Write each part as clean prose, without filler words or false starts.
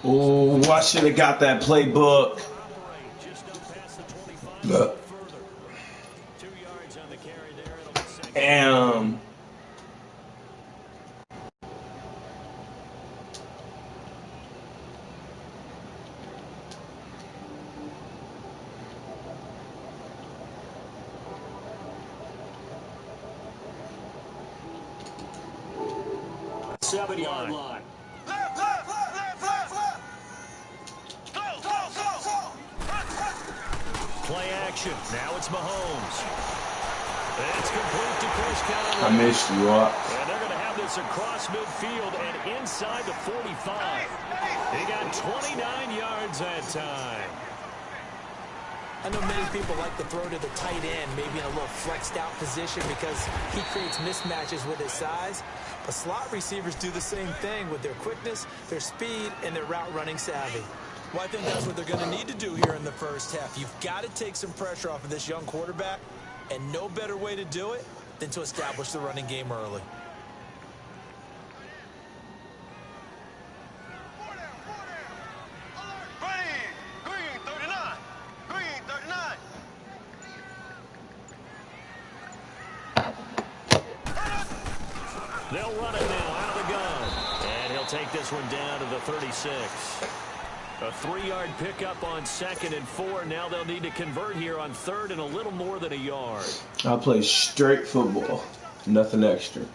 Oh, I should have got that playbook. Damn. Yard line. Play action. Now it's Mahomes. It's complete to Chris Conley. I missed you, Watts. And they're going to have this across midfield and inside the 45. He got 29 yards that time. I know many people like to throw to the tight end, maybe in a little flexed out position because he creates mismatches with his size. But slot receivers do the same thing with their quickness, their speed, and their route running savvy. Well, I think that's what they're going to need to do here in the first half. You've got to take some pressure off of this young quarterback, and no better way to do it than to establish the running game early. They'll run it now out of the gun. And he'll take this one down to the 36. A 3-yard pickup on 2nd and 4. Now they'll need to convert here on 3rd and a little more than a yard. I play straight football. Nothing extra.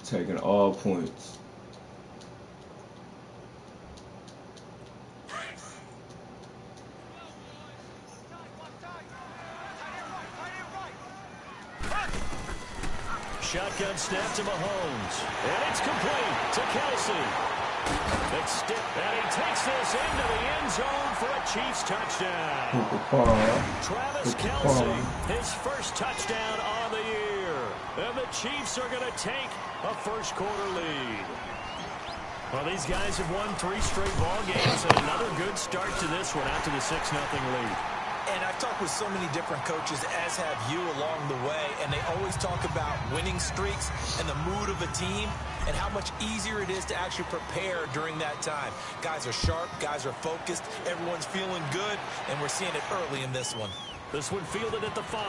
Taking all points. Shotgun snap to Mahomes. And it's complete to Kelsey. And he takes this into the end zone for a Chiefs touchdown. Travis Kelsey, his first touchdown on the year. And the Chiefs are going to take a first-quarter lead. Well, these guys have won 3 straight ball games, and another good start to this one out to the 6-0 lead. And I've talked with so many different coaches, as have you, along the way, and they always talk about winning streaks and the mood of a team and how much easier it is to actually prepare during that time. Guys are sharp, guys are focused, everyone's feeling good, and we're seeing it early in this one. This one fielded at the 5.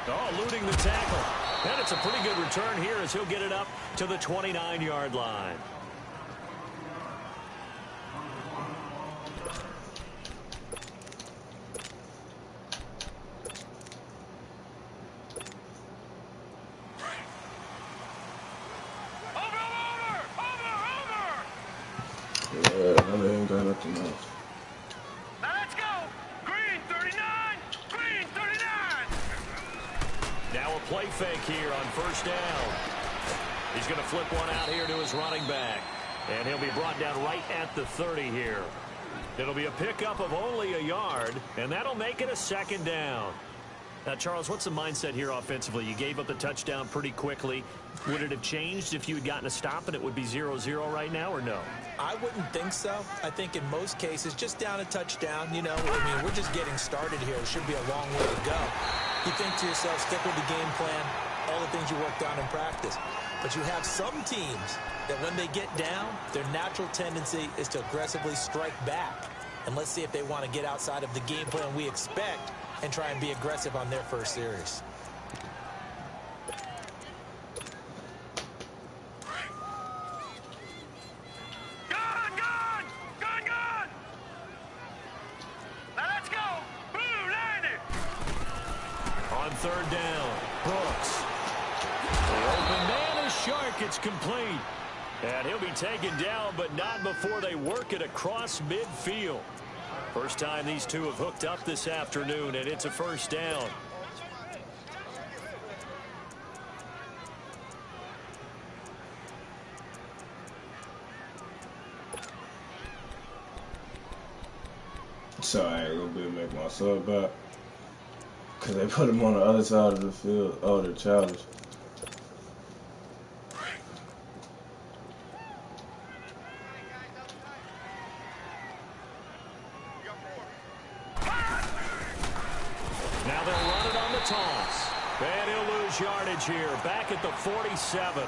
Oh, eluding the tackle. And it's a pretty good return here as he'll get it up to the 29-yard line. I ain't got nothing else. Now let's go. Green 39. Green 39. Now a play fake here on 1st down. He's going to flip one out here to his running back. And he'll be brought down right at the 30 here. It'll be a pickup of only a yard, and that'll make it a 2nd down. Now, Charles, what's the mindset here offensively? You gave up the touchdown pretty quickly. Would it have changed if you had gotten a stop and it would be 0-0 right now, or no? I wouldn't think so. I think in most cases, just down a touchdown, you know, I mean, we're just getting started here. It should be a long way to go. You think to yourself, stick with the game plan, all the things you worked on in practice. But you have some teams that when they get down, their natural tendency is to aggressively strike back. And let's see if they want to get outside of the game plan we expect and try and be aggressive on their first series. On 3rd down, Brooks. The open man is Shark. It's complete. And he'll be taken down, but not before they work it across midfield. First time these two have hooked up this afternoon, and it's a 1st down. So I ain't gonna be able to make my sub back. Because they put him on the other side of the field. Oh, they're childish. Now they'll run it on the toss. And he'll lose yardage here. Back at the 47.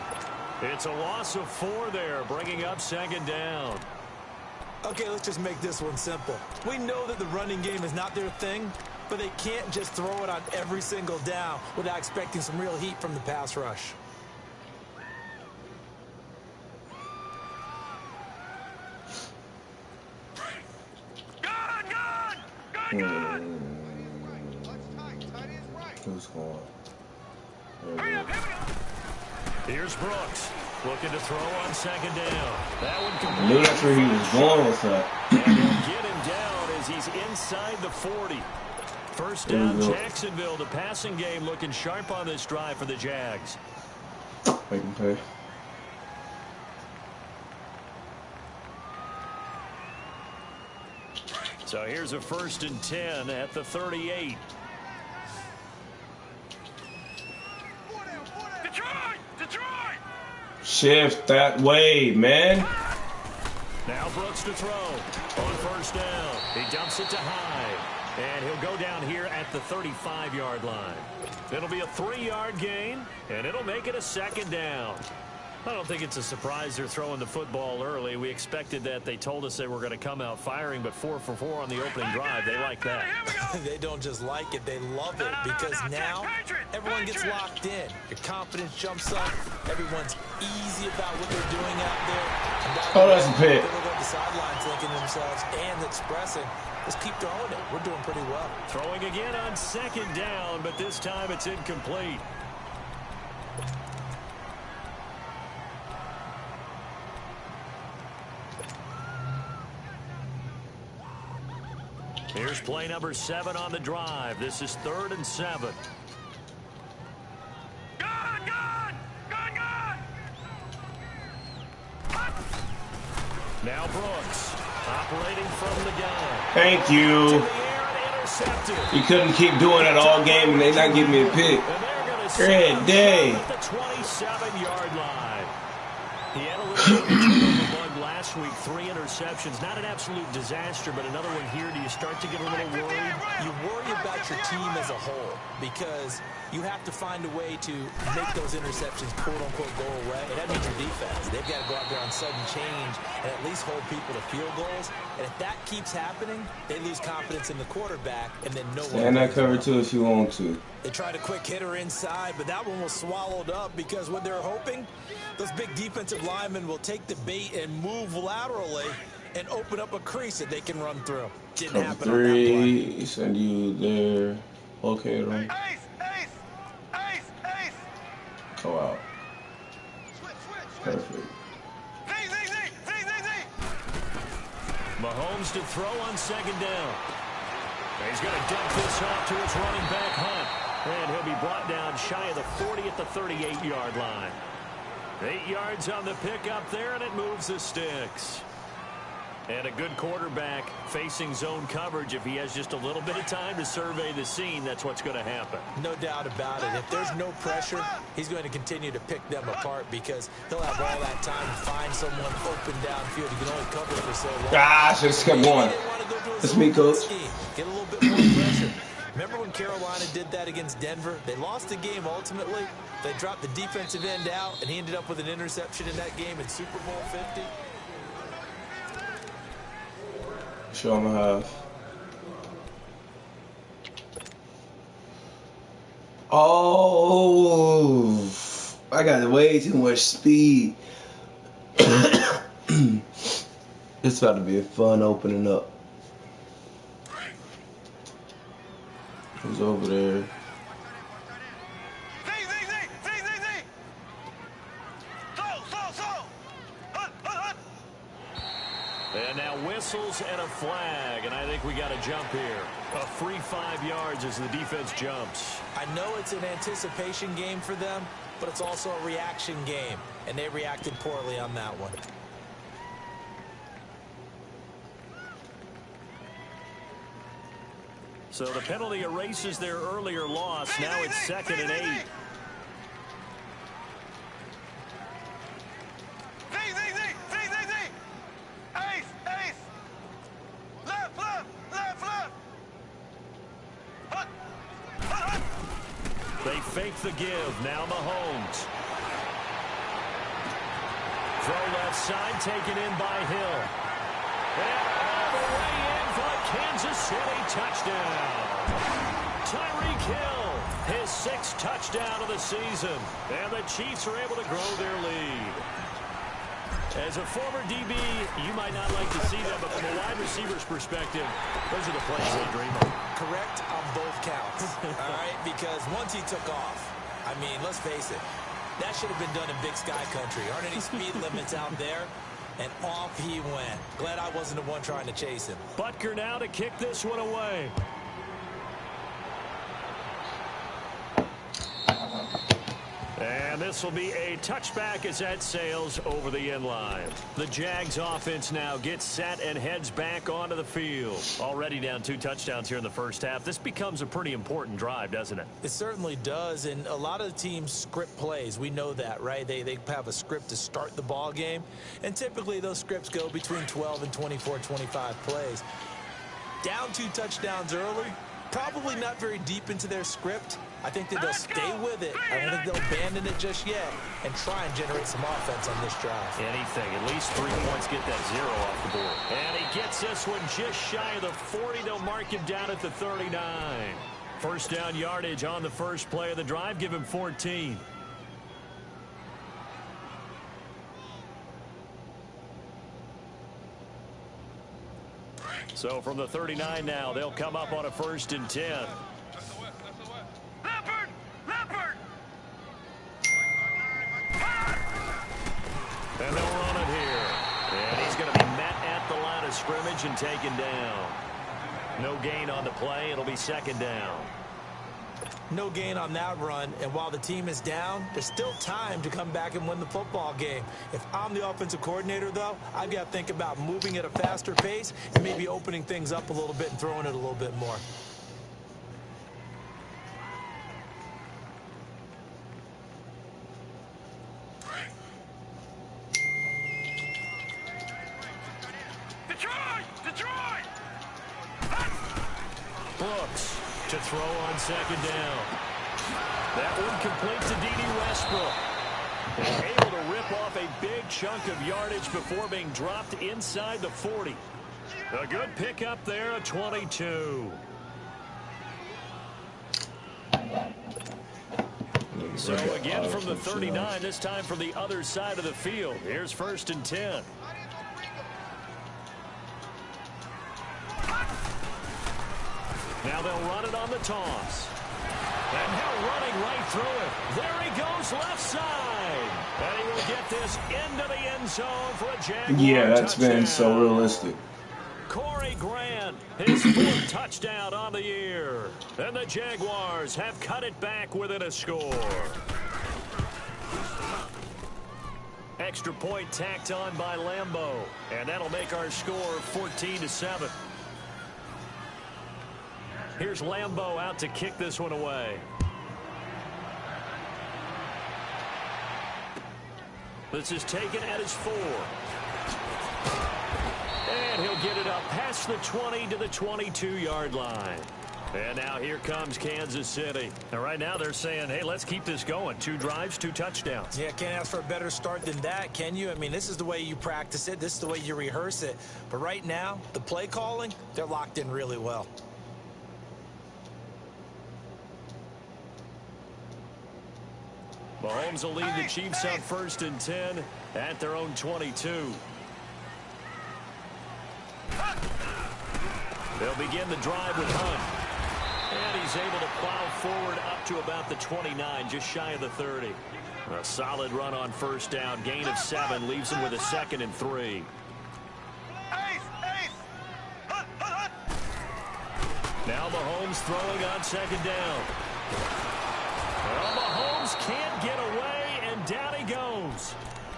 It's a loss of 4 there, bringing up 2nd down. Okay, let's just make this one simple. We know that the running game is not their thing, but they can't just throw it on every single down without expecting some real heat from the pass rush. Who's going? Here's Brooks. Looking to throw on 2nd down. That one complete. I knew that's where he was going with that. And they'll get him down as he's inside the 40. First down, Jacksonville. The passing game looking sharp on this drive for the Jags. Make him pay. So here's a 1st and 10 at the 38. Detroit! Shift that way, man. Now Brooks to throw on 1st down. He dumps it to Hyde, and he'll go down here at the 35-yard line. It'll be a 3-yard gain, and it'll make it a 2nd down. I don't think it's a surprise they're throwing the football early. We expected that. They told us they were going to come out firing, but 4 for 4 on the opening drive. They like that. They don't just like it, they love it, because now everyone gets locked in. Your confidence jumps up. Everyone's easy about what they're doing out there. Oh, that's a pick. They're on the sidelines thinking to themselves and expressing, let's keep throwing it. We're doing pretty well. Throwing again on 2nd down, but this time it's incomplete. Here's play number 7 on the drive. This is 3rd and 7. Now Brooks operating from the gun. Thank you. You couldn't keep doing it all game and they not give me a pick. Great day. At the 27-yard line. He had a little turnover bug last week, 3 interceptions. Not an absolute disaster, but another one here. Do you start to get a little worried? You worry about your team as a whole because you have to find a way to make those interceptions, quote-unquote, go away. And that means your defense. They've got to go out there on sudden change and at least hold people to field goals. And if that keeps happening, they lose confidence in the quarterback, and then no one. And that cover too if you want to. They tried a quick hitter inside, but that one was swallowed up because what they're hoping, those big defensive linemen will take the bait and move laterally and open up a crease that they can run through. Didn't happen on that play. Send you there. Okay, them. Go out. Perfect. Mahomes to throw on 2nd down. He's going to dump this off to his running back, Hunt. And he'll be brought down shy of the 40 at the 38-yard line. 8 yards on the pickup there, and it moves the sticks. And a good quarterback facing zone coverage. If he has just a little bit of time to survey the scene, that's what's going to happen. No doubt about it. If there's no pressure, he's going to continue to pick them apart because he'll have all that time to find someone open downfield. He can only cover for so long. Gosh, just kept going. That's me, coach. Get a little bit more pressure. Remember when Carolina did that against Denver? They lost the game ultimately. They dropped the defensive end out, and he ended up with an interception in that game in Super Bowl 50. Show him a half. Oh, I got way too much speed. It's about to be a fun opening up. Who's over there? And now whistles and a flag, and I think we got a jump here. A free 5 yards as the defense jumps. I know it's an anticipation game for them, but it's also a reaction game, and they reacted poorly on that one. So the penalty erases their earlier loss. Now it's 2nd and 8. They fake the give. Now Mahomes. Throw left side, taken in by Hill. And all the way in for a Kansas City touchdown. Tyreek Hill, his 6th touchdown of the season. And the Chiefs are able to grow their lead. As a former DB, you might not like to see that, but from a wide receiver's perspective, those are the plays they dream of. Correct on both counts, all right? Because once he took off, I mean, let's face it, that should have been done in Big Sky Country. Aren't any speed limits out there? And off he went. Glad I wasn't the one trying to chase him. Butker now to kick this one away. And this will be a touchback as that sails over the end line. The Jags offense now gets set and heads back onto the field. Already down 2 touchdowns here in the first half. This becomes a pretty important drive, doesn't it? It certainly does, and a lot of the teams script plays. We know that, right? They have a script to start the ball game, and typically those scripts go between 12 and 24, 25 plays. Down 2 touchdowns early, probably not very deep into their script. I think that they'll stay with it. I don't think they'll abandon it just yet and try and generate some offense on this drive. Anything. At least 3 points, get that 0 off the board. And he gets this one just shy of the 40. They'll mark him down at the 39. First down yardage on the first play of the drive. Give him 14. So from the 39 now, they'll come up on a 1st and 10. And they'll run it here. And he's going to be met at the line of scrimmage and taken down. No gain on the play. It'll be 2nd down. No gain on that run, and while the team is down, there's still time to come back and win the football game. If I'm the offensive coordinator, though, I've got to think about moving at a faster pace and maybe opening things up a little bit and throwing it a little bit more. Brooks to throw on 2nd down. That one complete to D.D. Westbrook. And able to rip off a big chunk of yardage before being dropped inside the 40. A good pickup there, a 22. So again from the 39, this time from the other side of the field. Here's 1st and 10. Now they'll run it on the toss. And Hill running right through it. There he goes left side. And he will get this into the end zone for a Jaguar Yeah, that's touchdown. been so realistic. Corey Grant, his 4th touchdown on the year. And the Jaguars have cut it back within a score. Extra point tacked on by Lambeau. And that'll make our score 14-7. Here's Lambeau out to kick this one away. This is taken at his 4. And he'll get it up past the 20 to the 22-yard line. And now here comes Kansas City. And right now they're saying, hey, let's keep this going. 2 drives, 2 touchdowns. Yeah, can't ask for a better start than that, can you? I mean, this is the way you practice it. This is the way you rehearse it. But right now, the play calling, they're locked in really well. Mahomes will lead the Chiefs on 1st and 10 at their own 22. They'll begin the drive with Hunt. And he's able to plow forward up to about the 29, just shy of the 30. A solid run on 1st down. Gain of 7 leaves him with a 2nd and 3. Now Mahomes throwing on 2nd down. Well, Mahomes can't get away, and down he goes.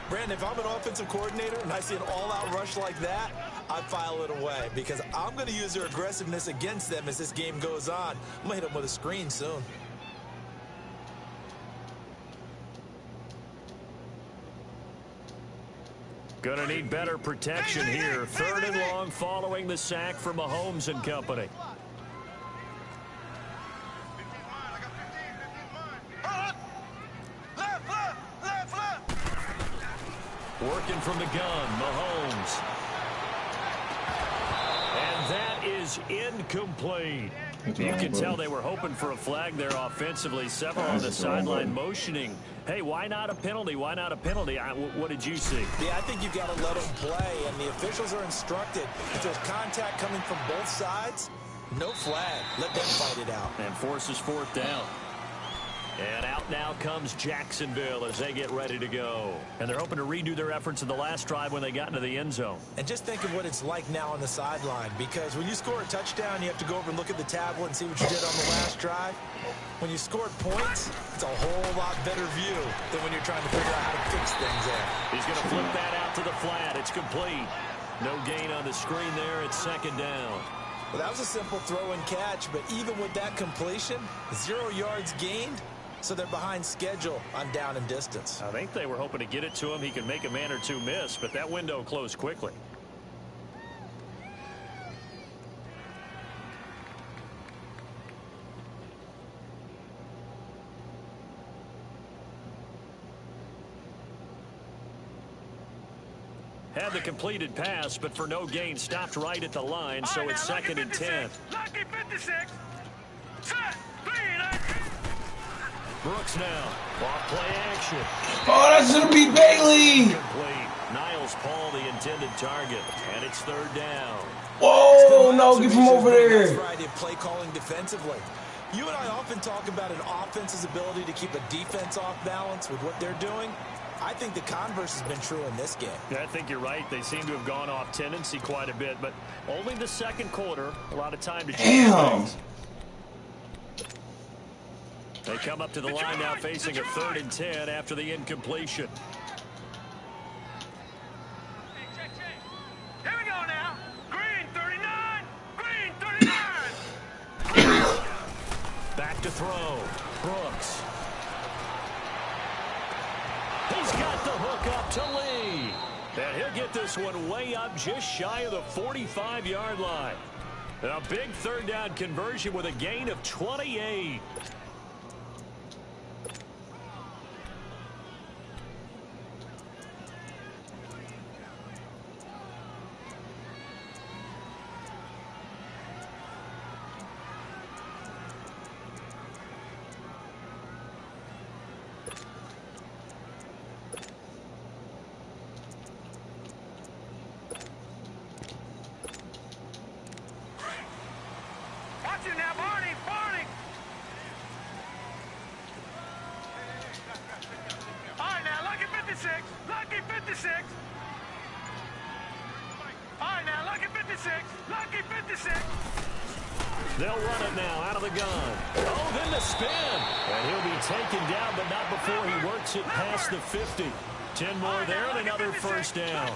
Brandon, if I'm an offensive coordinator and I see an all-out rush like that, I file it away because I'm going to use their aggressiveness against them as this game goes on. I'm going to hit them with a screen soon. Going to need better protection here. 3rd and long following the sack from Mahomes and company. Working from the gun, Mahomes. And that is incomplete. You can tell they were hoping for a flag there offensively. Several on the sideline motioning. Hey, why not a penalty? Why not a penalty? What did you see? Yeah, I think you've got to let them play, and the officials are instructed. If there's contact coming from both sides, no flag. Let them fight it out. And forces fourth down. And out now comes Jacksonville as they get ready to go. And they're hoping to redo their efforts in the last drive when they got into the end zone. And just think of what it's like now on the sideline, because when you score a touchdown, you have to go over and look at the tablet and see what you did on the last drive. When you scored points, it's a whole lot better view than when you're trying to figure out how to fix things there. He's going to flip that out to the flat. It's complete. No gain on the screen there. It's second down. Well, that was a simple throw and catch, but even with that completion, 0 yards gained. So they're behind schedule on down and distance. I think they were hoping to get it to him. He could make a man or two miss, but that window closed quickly. Had the completed pass, but for no gain, stopped right at the line, so it's second and 10. Lucky 56. Set. 3 Brooks now. Off play action. Oh, that's going to be Bailey. Complete. Niles Paul, the intended target. And it's third down. Whoa, no, get from over there. Variety of play calling defensively. You and I often talk about an offense's ability to keep a defense off balance with what they're doing. I think the converse has been true in this game. Yeah, I think you're right. They seem to have gone off tendency quite a bit, but only the second quarter. A lot of time to change things. They come up to the line now facing a 3rd and 10 after the incompletion. Here we go now. Green 39. Green 39. Back to throw. Brooks. He's got the hook up to Lee. And he'll get this one way up just shy of the 45-yard line. A big third down conversion with a gain of 28. Watch it now, Barney. Barney. All right now, lucky 56. Lucky 56. All right now, lucky 56. Lucky 56. They'll run it now out of the gun. Oh, then the spin. And he'll be taken down, but not before he works it past the 50. 10 more there and another first down.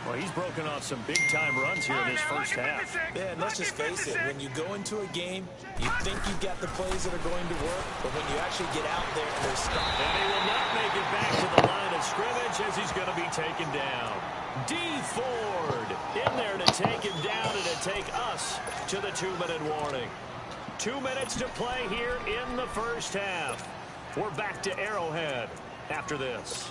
Well, he's broken off some big-time runs here in this first half. Yeah, and let's just face it. When you go into a game, you think you've got the plays that are going to work, but when you actually get out there, they're stuck. And he will not make it back to the line of scrimmage as he's going to be taken down. D. Ford in there to take him down and to take us to the 2-minute warning. 2 minutes to play here in the first half. We're back to Arrowhead after this.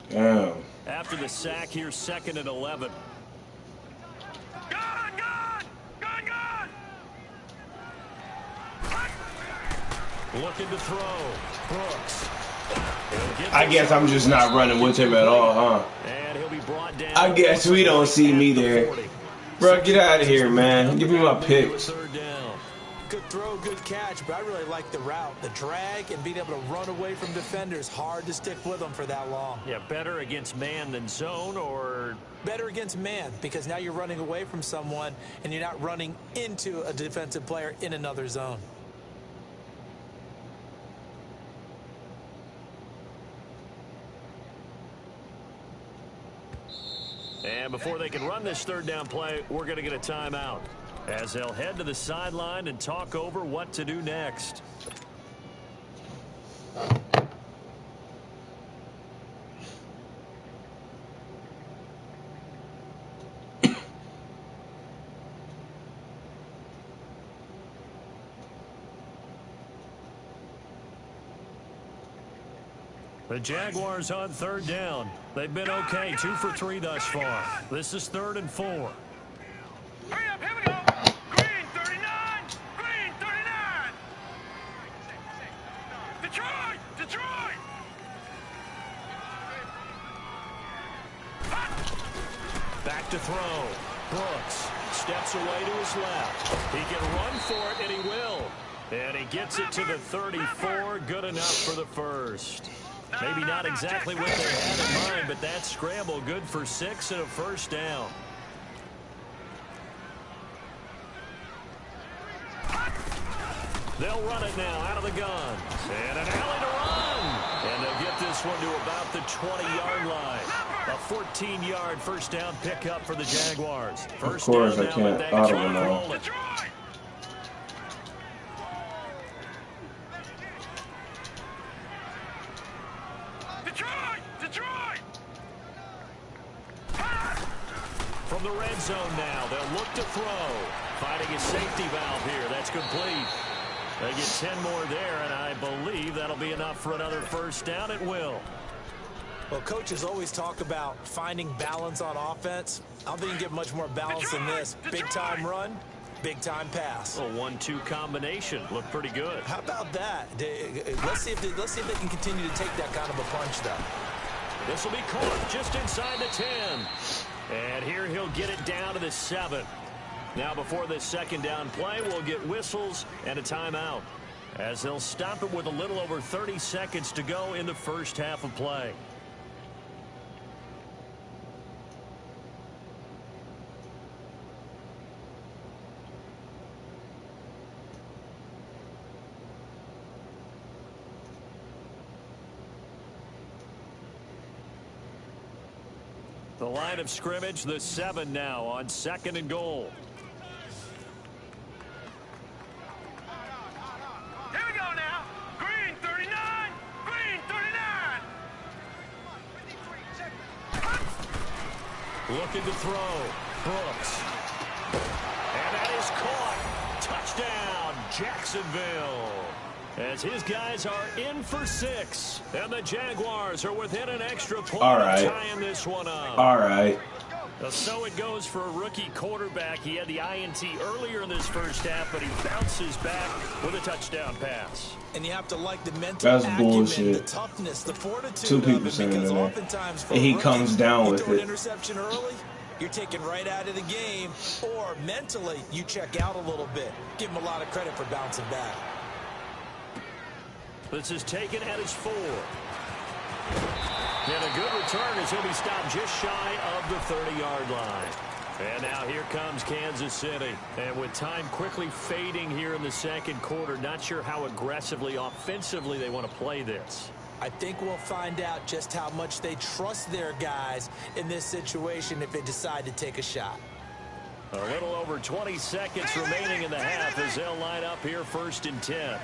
Damn. After the sack, here's 2nd and 11. Gone, gone, gone, gone. Looking to throw. Brooks. I guess I'm just not running with him at all, huh? And he'll be brought down. I guess we don't see me there. Bro, get out of here, man. Give me my picks. Third down. Good throw, good catch, but I really like the route. The drag and being able to run away from defenders. Hard to stick with them for that long. Yeah, better against man than zone, or better against man, because now you're running away from someone and you're not running into a defensive player in another zone. And before they can run this third down play, we're going to get a timeout as they'll head to the sideline and talk over what to do next. The Jaguars on third down. They've been okay, 2 for 3 thus far. This is 3rd and 4. Hurry up, here we go. Green 39. Green 39. Detroit. Detroit. Back to throw. Brooks steps away to his left. He can run for it, and he will. And he gets it to the 34. Good enough for the first. Maybe not exactly what they had in mind, but that scramble good for 6 and a first down. They'll run it now out of the gun. And an alley to run. And they'll get this one to about the 20-yard line. A 14-yard first down pickup for the Jaguars. First of course, down I now, can't but auto they them now. roll it. Detroit. From the red zone now, they'll look to throw. Finding a safety valve here. That's complete. They get 10 more there, and I believe that'll be enough for another first down. It will. Well, coaches always talk about finding balance on offense. I don't think you can get much more balance than this. Big-time run, big-time pass. A 1-2 combination. Looked pretty good. How about that? Let's see if they can continue to take that kind of a punch, though. This will be caught just inside the 10. And here he'll get it down to the 7. Now before this second down play, we'll get whistles and a timeout, as they'll stop it with a little over 30 seconds to go in the first half of play. The line of scrimmage, the 7 now on 2nd and goal. Here we go now. Green 39. Green 39. Looking to throw. Brooks. And that is caught. Touchdown, Jacksonville. As his guys are in for 6. And the Jaguars are within an extra point of tying this one up. All right. So it goes for a rookie quarterback. He had the INT earlier in this first half, but he bounces back with a touchdown pass. And you have to like the mental acumen, bullshit. the toughness, the fortitude. 2 people of it, saying because that. oftentimes for And he rookie, comes down you with throw an it. interception early, you're taken right out of the game, or mentally you check out a little bit. Give him a lot of credit for bouncing back. This is taken at his 4. And a good return as he'll be stopped just shy of the 30-yard line. And now here comes Kansas City. And with time quickly fading here in the second quarter, not sure how aggressively, offensively they want to play this. I think we'll find out just how much they trust their guys in this situation if they decide to take a shot. A little over 20 seconds remaining in the half as they'll line up here 1st and 10.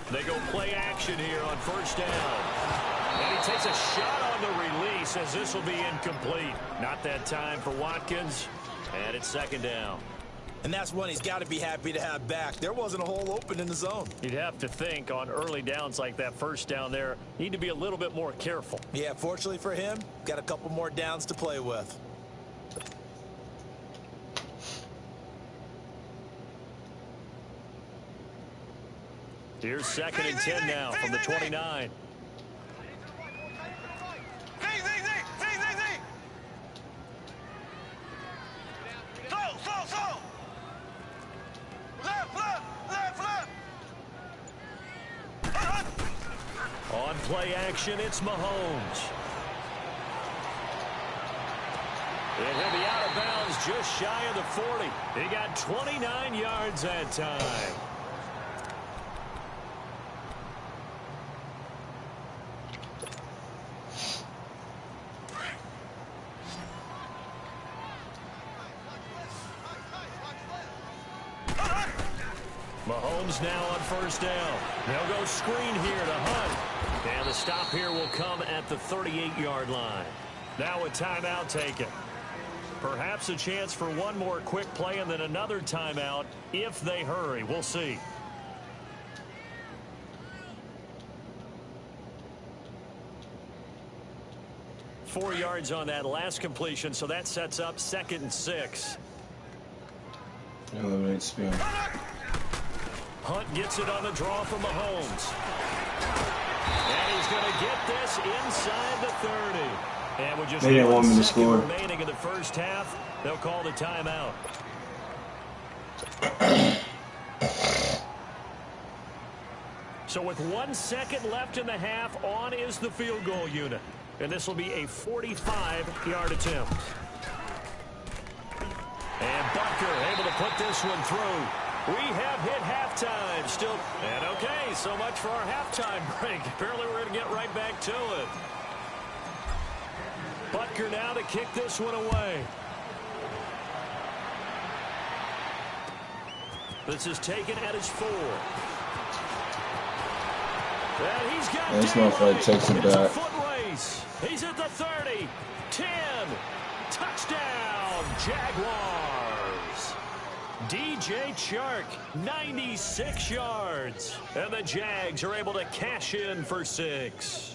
They go play action here on 1st down. And he takes a shot on the release as this will be incomplete. Not that time for Watkins. And it's 2nd down. And that's one he's got to be happy to have back. There wasn't a hole open in the zone. You'd have to think on early downs like that 1st down there, need to be a little bit more careful. Yeah, fortunately for him, got a couple more downs to play with. Here's 2nd and 10 now from the 29. On play action, it's Mahomes. And he'll be out of bounds just shy of the 40. He got 29 yards that time. Mahomes now on 1st down. They'll go screen here to Hunt. And the stop here will come at the 38-yard line. Now a timeout taken. Perhaps a chance for one more quick play and then another timeout if they hurry. We'll see. Four yards on that last completion, so that sets up 2nd and 6. Eliminate spin. Hunt gets it on the draw from Mahomes. And he's going to get this inside the 30. And with just they didn't want me to 1 second score. remaining in the first half, they'll call the timeout. So with 1 second left in the half, on is the field goal unit. And this will be a 45-yard attempt. And Butker able to put this one through. We have hit halftime still. And okay, so much for our halftime break. Apparently we're going to get right back to it. Butker now to kick this one away. This is taken at his 4. And he's got this motherfucker takes it back. He's at the 30, 10, touchdown, Jaguars. DJ Chark, 96 yards. And the Jags are able to cash in for 6.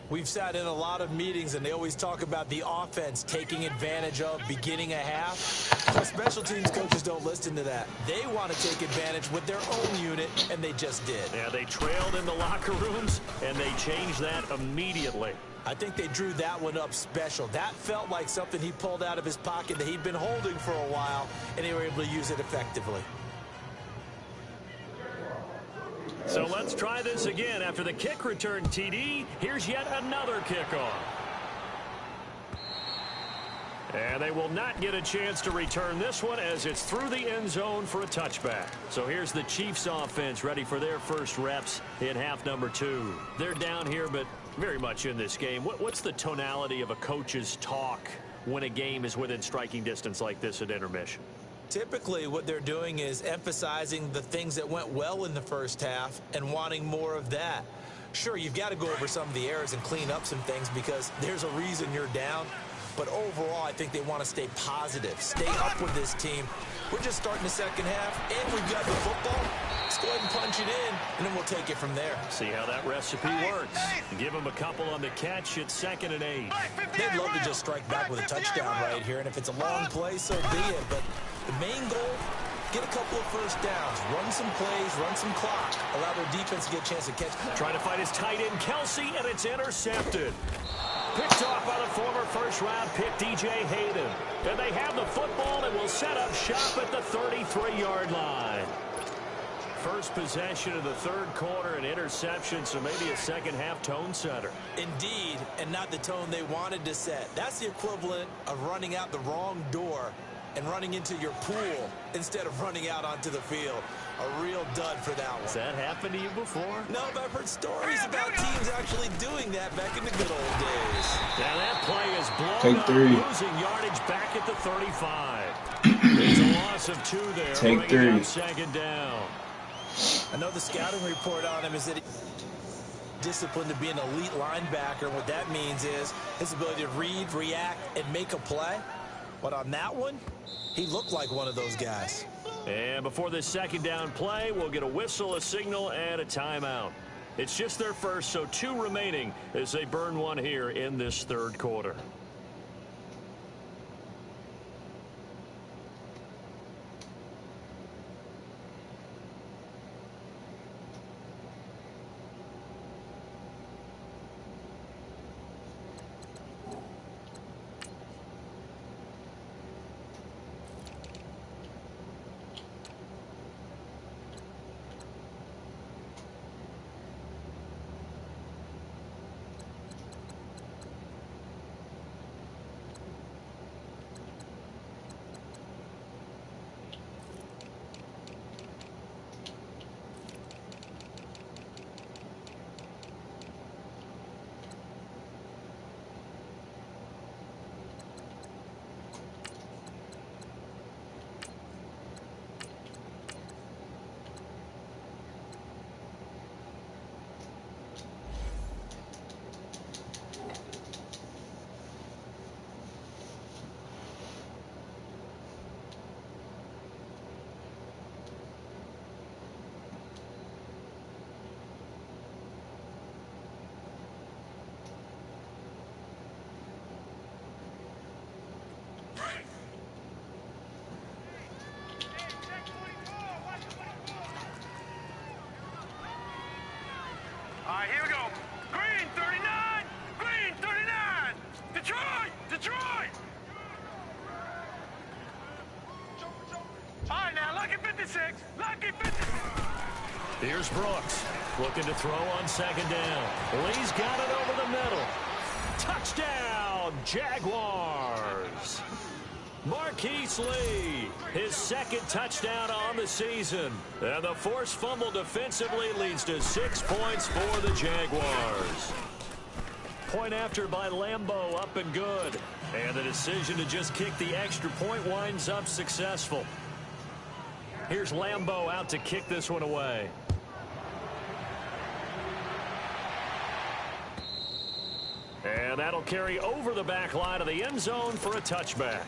We've sat in a lot of meetings, and they always talk about the offense taking advantage of beginning a half. But special teams coaches don't listen to that. They want to take advantage with their own unit, and they just did. Yeah, they trailed in the locker rooms, and they changed that immediately. I think they drew that one up special. That felt like something he pulled out of his pocket that he'd been holding for a while, and they were able to use it effectively. So let's try this again. After the kick return TD, here's yet another kickoff. And they will not get a chance to return this one as it's through the end zone for a touchback. So here's the Chiefs offense ready for their first reps in half number 2. They're down here, but very much in this game. What's the tonality of a coach's talk when a game is within striking distance like this at intermission? Typically, what they're doing is emphasizing the things that went well in the first half and wanting more of that. Sure, you've got to go over some of the errors and clean up some things because there's a reason you're down. But overall, I think they want to stay positive, stay up with this team. We're just starting the second half, and we've got the football. Let's go ahead and punch it in, and then we'll take it from there. See how that recipe works. Give them a couple on the catch. It's 2nd and 8. They'd love to just strike back with a touchdown right here, and if it's a long play, so be it. But the main goal, get a couple of first downs, run some plays, run some clock, allow their defense to get a chance to catch. Trying to fight his tight end, Kelsey, and it's intercepted. Picked off by the former first-round pick, DJ Hayden. And they have the football and will set up shop at the 33-yard line. First possession of the third quarter, an interception, so maybe a second-half tone setter. Indeed, and not the tone they wanted to set. That's the equivalent of running out the wrong door and running into your pool instead of running out onto the field. A real dud for that one. Has that happened to you before? No, but I've heard stories about teams actually doing that back in the good old days. Now that play is blown Take 3. up, losing yardage back at the 35. It's a loss of 2 there. Take 3. 2nd down. I know the scouting report on him is that he's disciplined to be an elite linebacker. What that means is his ability to read, react, and make a play. But on that one, he looked like one of those guys. And before this 2nd down play, we'll get a whistle, a signal, and a timeout. It's just their first, so 2 remaining as they burn one here in this third quarter. right, here we go. Green 39. Green 39. Detroit. Detroit. All right, now, lucky 56. Lucky 56. Here's Brooks looking to throw on second down. Lee's got it over the middle. Touchdown, Jaguars. Marquise Lee, his second touchdown on the season. And the forced fumble defensively leads to 6 points for the Jaguars. Point after by Lambeau, up and good. And the decision to just kick the extra point winds up successful. Here's Lambeau out to kick this one away. And that'll carry over the back line of the end zone for a touchback.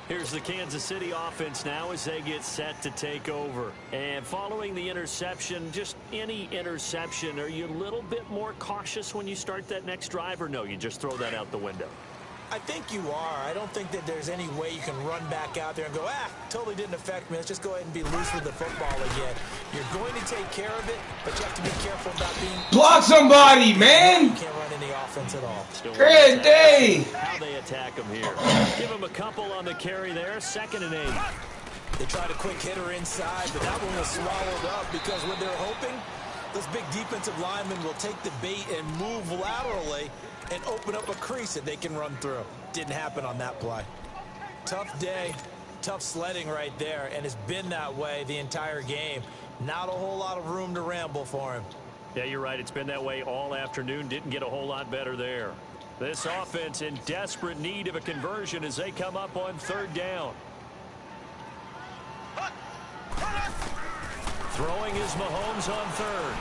Here's the Kansas City offense now as they get set to take over. And following the interception, just any interception, are you a little bit more cautious when you start that next drive, or no, you just throw that out the window? I think you are. I don't think that there's any way you can run back out there and go, totally didn't affect me. Let's just go ahead and be loose with the football again. You're going to take care of it, but you have to be careful about being... Block somebody, man! You can't run any offense at all. Good day! How they attack him here. Give him a couple on the carry there. 2nd and 8. They tried a quick hitter inside, but that one was swallowed up because what they're hoping, those big defensive linemen will take the bait and move laterally and open up a crease that they can run through. Didn't happen on that play. Tough day, tough sledding right there, and it's been that way the entire game. Not a whole lot of room to ramble for him. Yeah, you're right. It's been that way all afternoon. Didn't get a whole lot better there. This offense in desperate need of a conversion as they come up on 3rd down. Throwing is Mahomes on 3rd.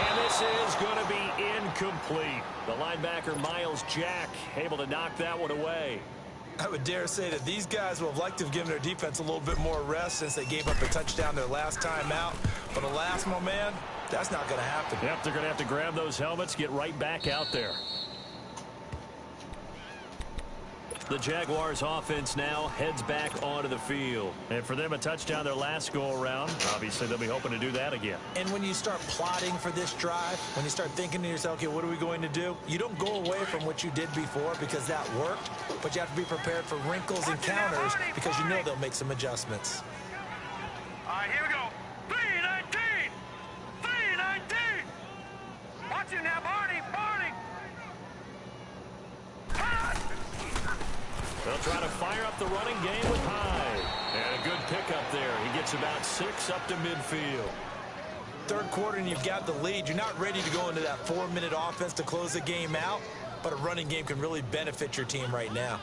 And this is going to be incomplete. The linebacker, Miles Jack, able to knock that one away. I would dare say that these guys would have liked to have given their defense a little bit more rest since they gave up a touchdown their last time out. But alas, my man, that's not going to happen. Yep, they're going to have to grab those helmets, get right back out there. The Jaguars offense now heads back onto the field. And for them, a touchdown their last go-around. Obviously, they'll be hoping to do that again. And when you start plotting for this drive, when you start thinking to yourself, okay, what are we going to do? You don't go away from what you did before because that worked, but you have to be prepared for wrinkles and counters because you know they'll make some adjustments. All right, here we go. 319. 319. Watch him now, Barney. Barney. They'll try to fire up the running game with Hyde. And a good pickup there. He gets about 6 up to midfield. 3rd quarter and you've got the lead. You're not ready to go into that 4-minute offense to close the game out, but a running game can really benefit your team right now.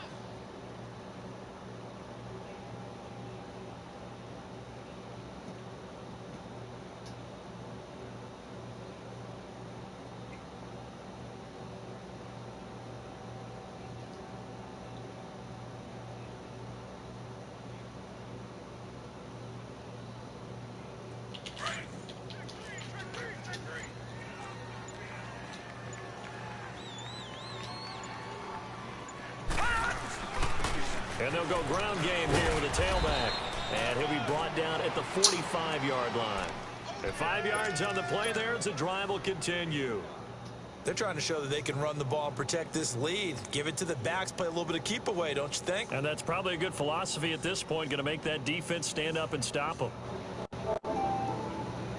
And they'll go ground game here with a tailback. And he'll be brought down at the 45-yard line. At 5 yards on the play there, the drive will continue. They're trying to show that they can run the ball and protect this lead. Give it to the backs, play a little bit of keep away, don't you think? And that's probably a good philosophy at this point, going to make that defense stand up and stop them.